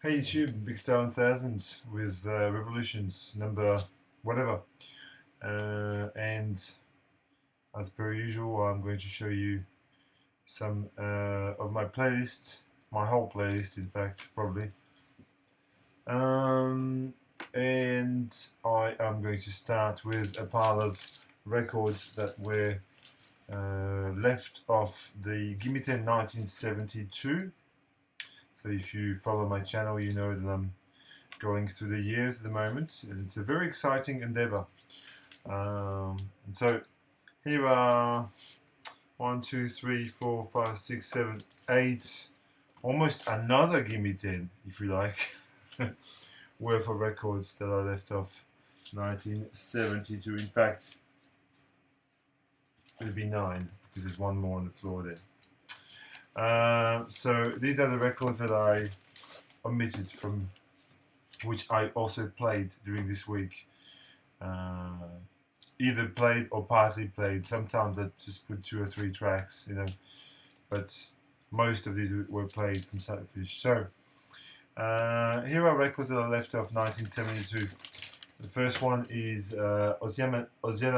Hey YouTube, Big Star 1000 with Revolutions number whatever. And as per usual, I'm going to show you some of my playlists, my whole playlist, in fact, probably. Um, and I am going to start with a pile of records that were left off the Gimme 10 1972. So if you follow my channel, you know that I'm going through the years at the moment, and it's a very exciting endeavor. And so here are 1, 2, 3, 4, 5, 6, 7, 8, almost another Gimme 10, if you like, worth of records that are left off 1972. In fact, it'll be 9 because there's one more on the floor there. So these are the records that I omitted from, which I also played during this week. Either played or partly played. Sometimes I just put 2 or 3 tracks, but most of these were played from start to finish. So here are records that are left off 1972. The first one is Oziana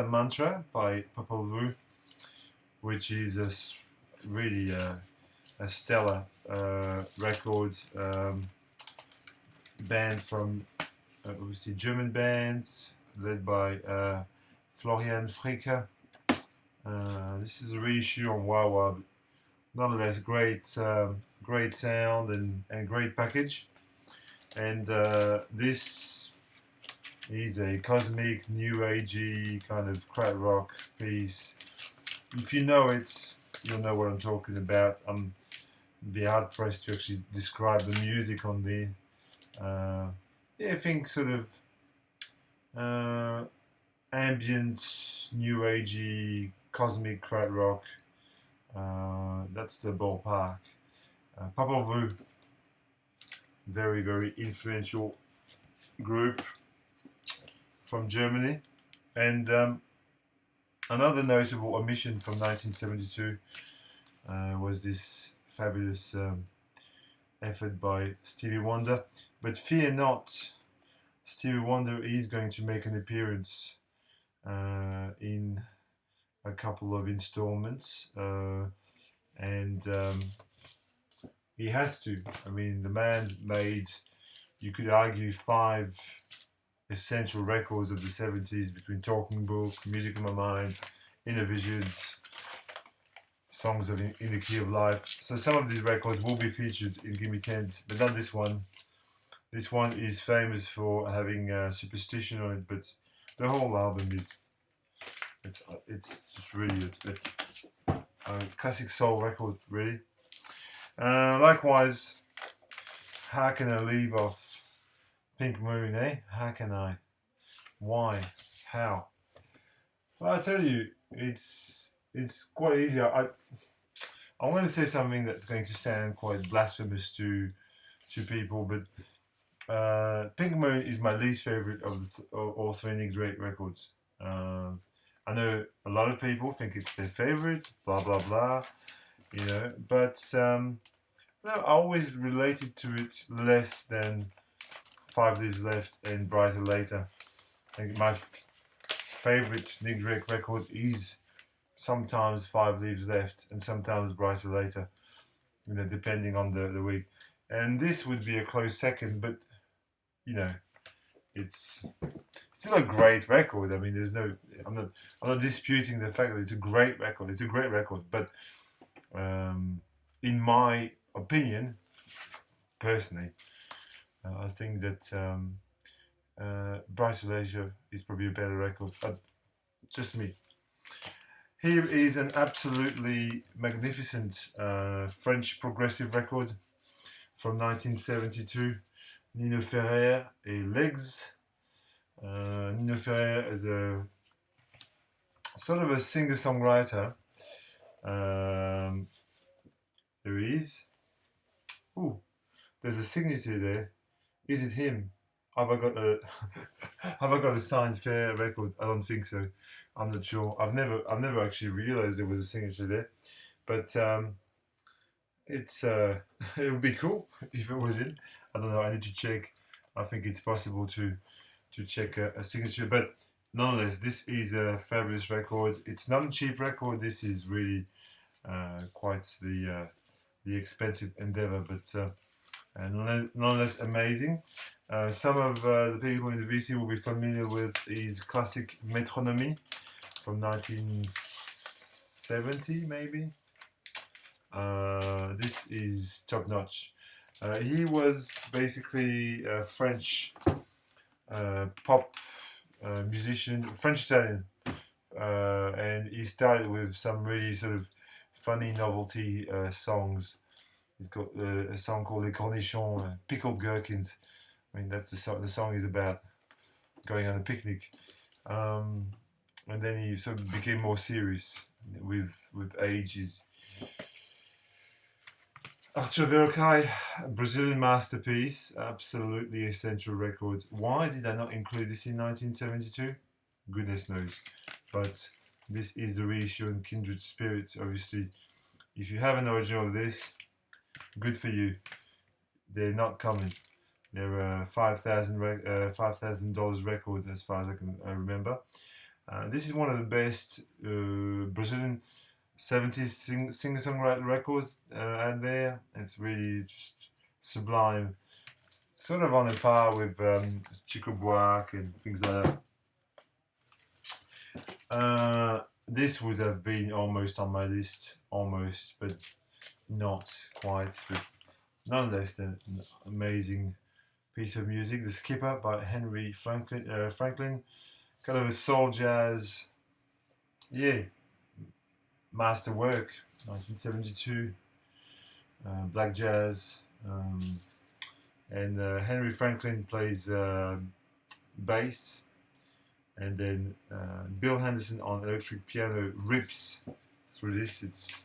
Mantra by Popol Vuh, which is really a stellar record. Band from obviously German bands led by Florian Fricke. This is a reissue on Wawa, but nonetheless great sound and great package. And this is a cosmic, new agey kind of krautrock rock piece. If you know it, you'll know what I'm talking about. I'm be hard pressed to actually describe the music on the. I think sort of ambient, new agey, cosmic krautrock. That's the ballpark. Popol Vuh, very influential group from Germany, and another notable omission from 1972 was this fabulous effort by Stevie Wonder. But fear not, Stevie Wonder is going to make an appearance in a couple of installments, and he has to. I mean, the man made, you could argue, 5 essential records of the 70s between Talking Book, Music of My Mind, Inner Visions, Songs of in the Key of Life. So some of these records will be featured in Gimme 10s, but not this one. This one is famous for having Superstition on it, but the whole album is it's just really a classic soul record, really. Likewise, how can I leave off Pink Moon, eh? How can I? Why? How? Well, I tell you, it's quite easy. I'm going to say something that's going to sound quite blasphemous to people, but Pink Moon is my least favorite of all 3 Nick Drake records. I know a lot of people think it's their favorite, blah blah blah, but I always related to it less than 5 Leaves Left and Brighter Later. I think my favorite Nick Drake record is sometimes 5 Leaves Left and sometimes Brighter Later, depending on the week. And this would be a close second, but it's still a great record. I mean, I'm not disputing the fact that it's a great record. It's a great record, but in my opinion, personally, I think that Brighter Later is probably a better record. Just me. Here is an absolutely magnificent French progressive record from 1972. Nino Ferrer et Legs. Nino Ferrer is a sort of a singer-songwriter. There he is. Ooh, there's a signature there. Is it him? Have I got a have I got a signed Ferrer record? I don't think so. I'm not sure. I've never actually realized there was a signature there, but It's it would be cool if it was in. I don't know. I need to check. I think it's possible to check a signature, but nonetheless, this is a fabulous record. It's not a cheap record. This is really quite the expensive endeavor, but nonetheless amazing. Some of the people in the VC will be familiar with his classic Metronomy from 1970, maybe. This is top notch. He was basically a French pop musician, French Italian, and he started with some really sort of funny novelty songs. He's got a song called Les Cornichons, Pickled Gherkins. I mean, that's the song is about going on a picnic. And then he sort of became more serious with age. Arthur Verocai, Brazilian masterpiece, absolutely essential record. Why did I not include this in 1972? Goodness knows. But this is the reissue and kindred spirit, obviously. If you have an original of this, good for you. They're not common. They're $5,000 record as far as I can remember. This is one of the best Brazilian 70s singer-songwriter records out there. It's really just sublime. It's sort of on a par with Chico Buarque and things like that. This would have been almost on my list, almost, but not quite. But nonetheless, an amazing piece of music. The Skipper by Henry Franklin. Kind of a soul jazz, masterwork, 1972, black jazz, and Henry Franklin plays bass, and then Bill Henderson on electric piano rips through this. It's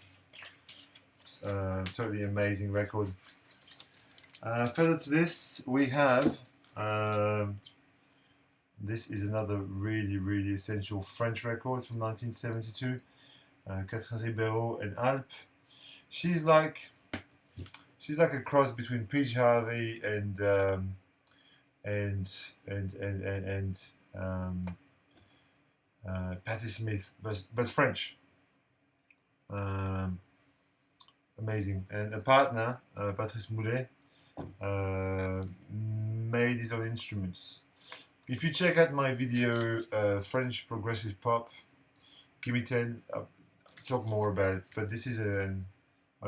totally amazing record. Further to this, we have this is another really, really essential French record from 1972. Catherine Ribeiro and Alp. She's like a cross between Peach Harvey and Patti Smith, but French. Amazing. And a partner, Patrice Moulet, made his own instruments. If you check out my video, French Progressive Pop, give me 10, I'll talk more about it. But this is a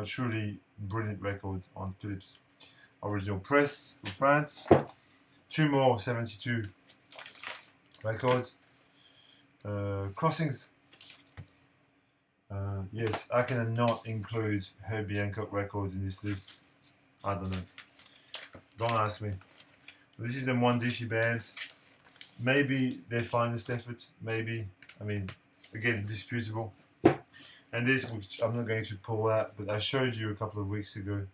truly brilliant record on Philips original press from France. Two more 72 records. Crossings. Yes, I cannot include Herbie Hancock records in this list. I don't know. Don't ask me. This is the Mwandishi band. Maybe their finest effort. Maybe. I mean, again, disputable. And this, which I'm not going to pull out, but I showed you a couple of weeks ago.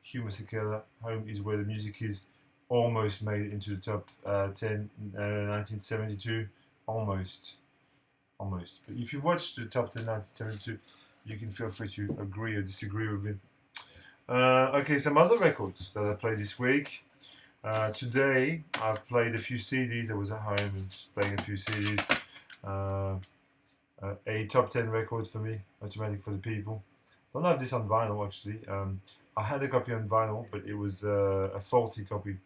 Hugh Masekela, Home is Where the Music Is, almost made it into the top 10 1972. Almost. But if you've watched the top 10 1972, you can feel free to agree or disagree with me. Okay, some other records that I played this week. Today, I've played a few CDs. I was at home and just playing a few CDs. A top 10 record for me, Automatic for the People. Don't have this on vinyl actually. I had a copy on vinyl, but it was a faulty copy.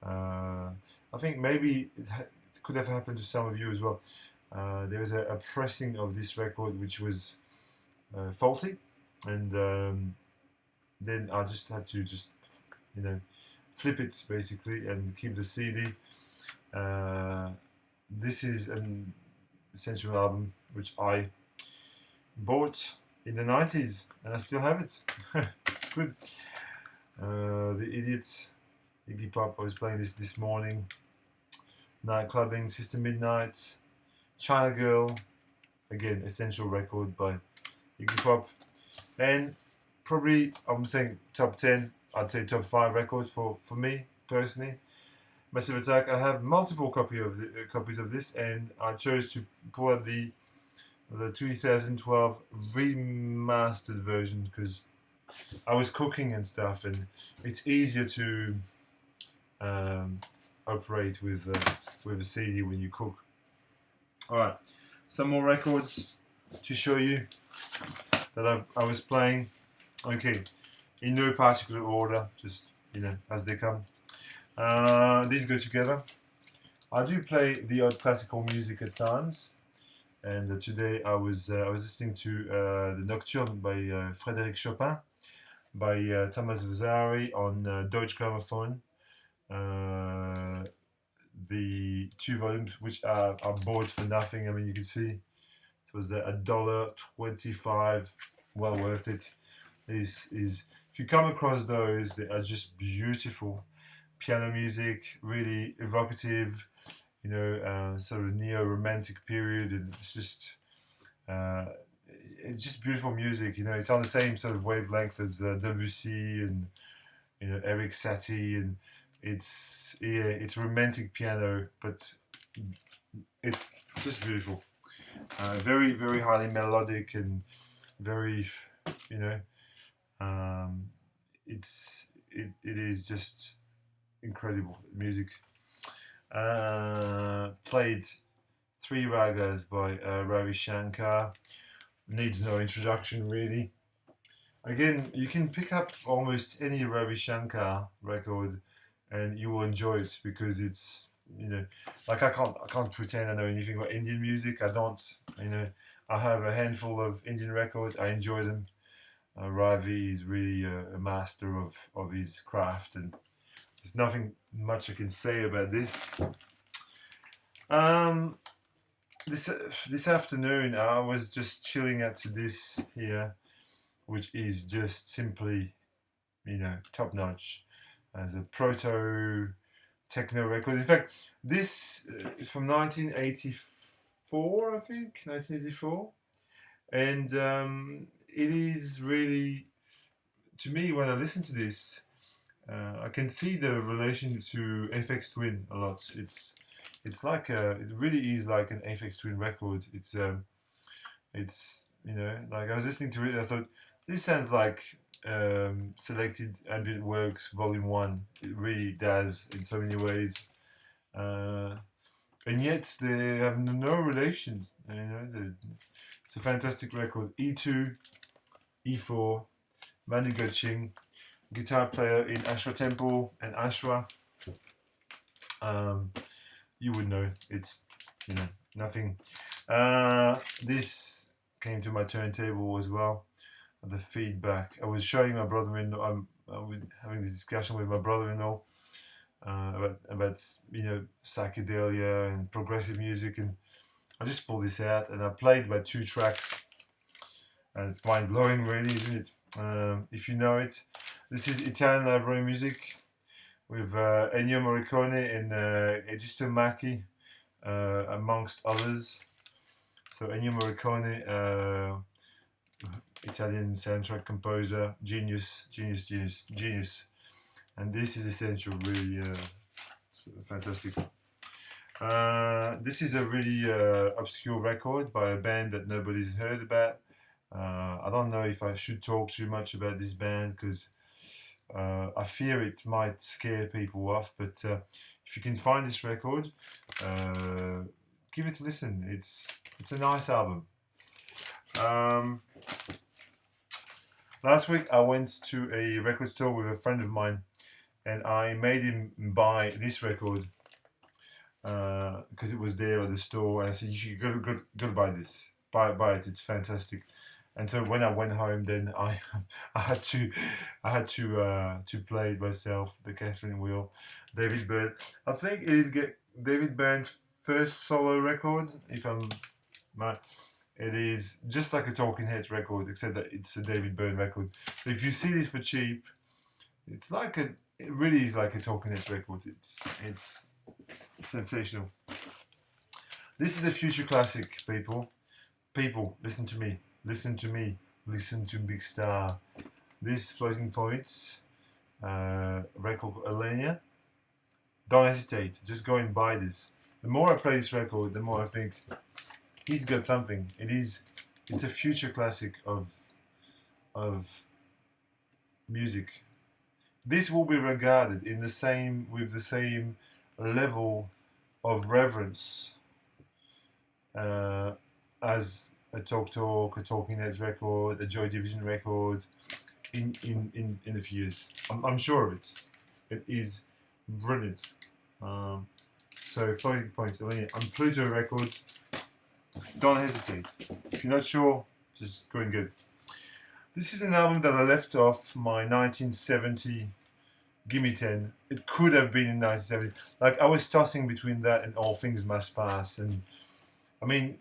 I think maybe it could have happened to some of you as well. There was a pressing of this record which was faulty, and then I just had to flip it basically and keep the CD. This is an essential album which I bought in the 90s and I still have it. Good. The Idiots, Iggy Pop, I was playing this morning. Night Clubbing, Sister Midnight, China Girl, again, essential record by Iggy Pop. And probably, I'm saying top 10, I'd say top 5 records for me, personally. Massive Attack, I have multiple copies of this, and I chose to pull out the 2012 remastered version, because I was cooking and stuff, and it's easier to operate with a CD when you cook. All right, some more records to show you that I was playing. Okay, in no particular order, just as they come. These go together. I do play the odd classical music at times, and today I was listening to the Nocturne by Frédéric Chopin by Thomas Vasari on Deutsche Grammophon. The 2 volumes, which are bought for nothing. I mean, you can see it was $1.25, well worth it. Is if you come across those, they are just beautiful piano music, really evocative, sort of neo-romantic period, and it's just beautiful music. It's on the same sort of wavelength as Debussy and Eric Satie, and it's romantic piano, but it's just beautiful. Very, very highly melodic and very, it is just incredible music. Played 3 ragas by Ravi Shankar. Needs no introduction, really. Again, you can pick up almost any Ravi Shankar record and you will enjoy it, because it's like I can't pretend I know anything about Indian music. I don't. I have a handful of Indian records. I enjoy them. Ravi is really a master of his craft, and there's nothing much I can say about this. This afternoon I was just chilling out to this here, which is just simply, top notch as a proto techno record. In fact, this is from 1984, I think, 1984, and it is really, to me, when I listen to this, I can see the relation to FX Twin a lot. It's like it really is like an FX Twin record. It's like I was listening to it and I thought, this sounds like Selected Ambient Works Volume 1. It really does in so many ways. And yet they have no relations. It's a fantastic record. E2, E4, Manu Goching, guitar player in Ashra Temple and Ashra. You would know. It's nothing. This came to my turntable as well. The feedback. I was showing my brother-in-law. I'm having this discussion with my brother-in-law about psychedelia and progressive music, and I just pulled this out and I played about 2 tracks, and it's mind blowing, really, isn't it? If you know it, this is Italian library music with Ennio Morricone and Egisto Macchi, amongst others. So Ennio Morricone, Italian soundtrack composer, genius, and this is essential, really fantastic. This is a really obscure record by a band that nobody's heard about. I don't know if I should talk too much about this band, because I fear it might scare people off, but if you can find this record, give it a listen. It's a nice album. Last week I went to a record store with a friend of mine, and I made him buy this record because it was there at the store, and I said, you should go to buy this, buy it, it's fantastic. And so when I went home, then I had to play it myself, the Catherine Wheel, David Byrne. I think it is David Byrne's first solo record, if I'm right. It is just like a Talking Heads record, except that it's a David Byrne record. So if you see this for cheap, it really is like a Talking Heads record. It's sensational. This is a future classic, people. People, listen to me. Listen to me. Listen to Big Star. This Floating Points record, Alenia. Don't hesitate. Just go and buy this. The more I play this record, the more I think he's got something. It's a future classic of music. This will be regarded in the same with the same level of reverence uh, as a Talk, a Talking Heads record, a Joy Division record in a few years. I'm sure of it. It is brilliant. So, floating point, on Pluto Records, don't hesitate. If you're not sure, just go and get it. This is an album that I left off my 1970 Gimme 10. It could have been in 1970. Like, I was tossing between that and All Things Must Pass. And, I mean,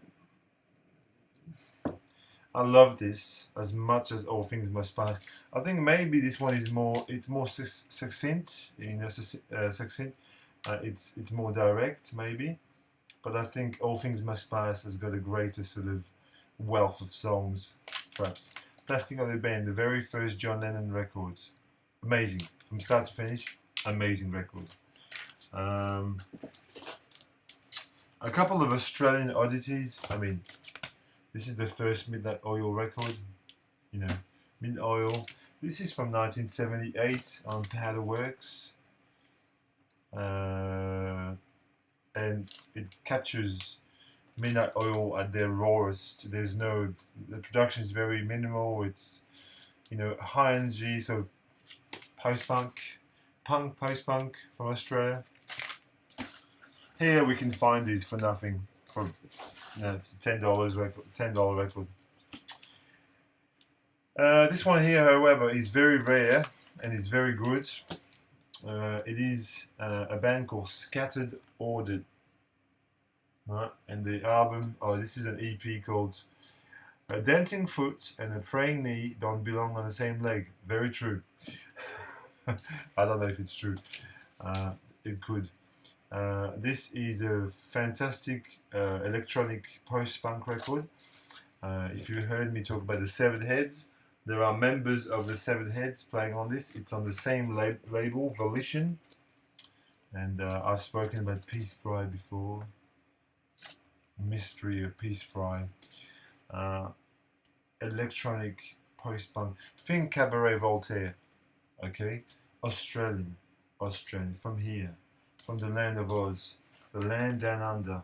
I love this as much as All Things Must Pass. I think maybe this one is more succinct, succinct. It's more direct, maybe. But I think All Things Must Pass has got a greater sort of wealth of songs, perhaps. Plastic on the Band, the very first John Lennon record. Amazing. From start to finish, amazing record. A couple of Australian oddities. I mean, this is the first Midnight Oil record. You know, Midnight Oil. This is from 1978 on How It Works. And it captures Midnight Oil at their rawest. The production is very minimal. It's, high energy, so post-punk, post-punk from Australia. Here we can find these for nothing. It's $10 record, $10 record. This one here, however, is very rare and it's very good. It is a band called Scattered Ordered. Right? And the album, this is an EP called A Dancing Foot and a Praying Knee Don't Belong on the Same Leg. Very true. I don't know if it's true. It could. This is a fantastic electronic post-punk record. If you heard me talk about the Severed Heads, there are members of the Severed Heads playing on this. It's on the same label, Volition. And I've spoken about Peace Bride before. Mystery of Peace Bride. Electronic post-punk. Think Cabaret Voltaire. Okay? Australian, from here. From the land of Oz. The land down under.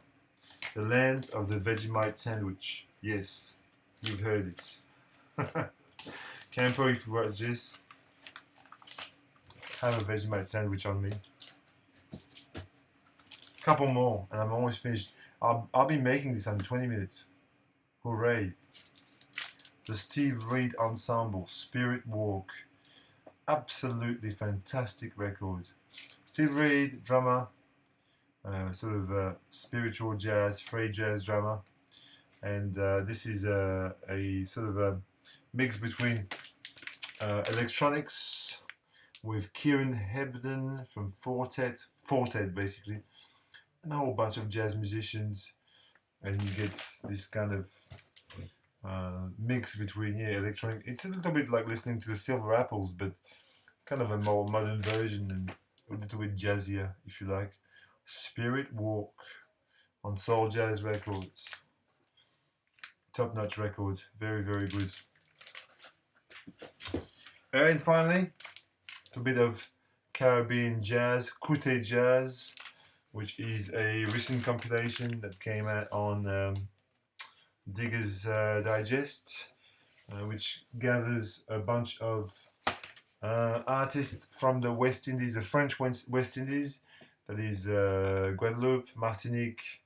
The land of the Vegemite sandwich. Yes, you've heard it. Campo, if you watch this, have a Vegemite sandwich on me. Couple more, and I'm almost finished. I'll be making this under 20 minutes. Hooray! The Steve Reed Ensemble, Spirit Walk. Absolutely fantastic record. Steve Reed, drummer, sort of spiritual jazz, free jazz drummer. And this is a sort of a mix between electronics with Kieran Hebden from Fortet basically, and a whole bunch of jazz musicians, and you get this kind of mix between electronic. It's a little bit like listening to the Silver Apples, but kind of a more modern version and a little bit jazzier, if you like. Spirit Walk on Soul Jazz Records. Top-notch record, very, very good. And finally, a bit of Caribbean jazz, Kute Jazz, which is a recent compilation that came out on Digger's Digest, which gathers a bunch of artists from the West Indies, the French West Indies, that is Guadeloupe, Martinique,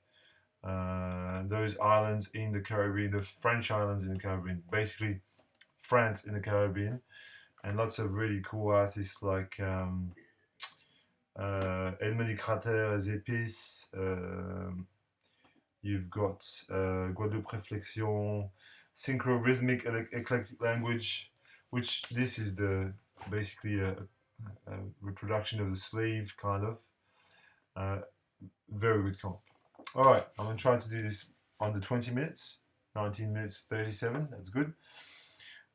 those islands in the Caribbean, the French islands in the Caribbean, basically France in the Caribbean, and lots of really cool artists like Elmony Crater, Zépis, you've got Guadeloupe Réflexion, Synchro-Rhythmic Eclectic Language, which this is basically a reproduction of the sleeve, kind of. Very good comp. Alright, I'm going to try to do this under 20 minutes, 19 minutes 37, that's good.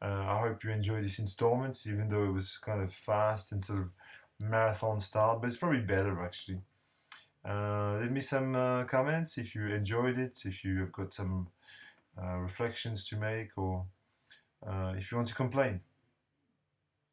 I hope you enjoyed this installment, even though it was kind of fast and sort of marathon style, but it's probably better actually. Leave me some comments if you enjoyed it, if you have got some reflections to make, or if you want to complain.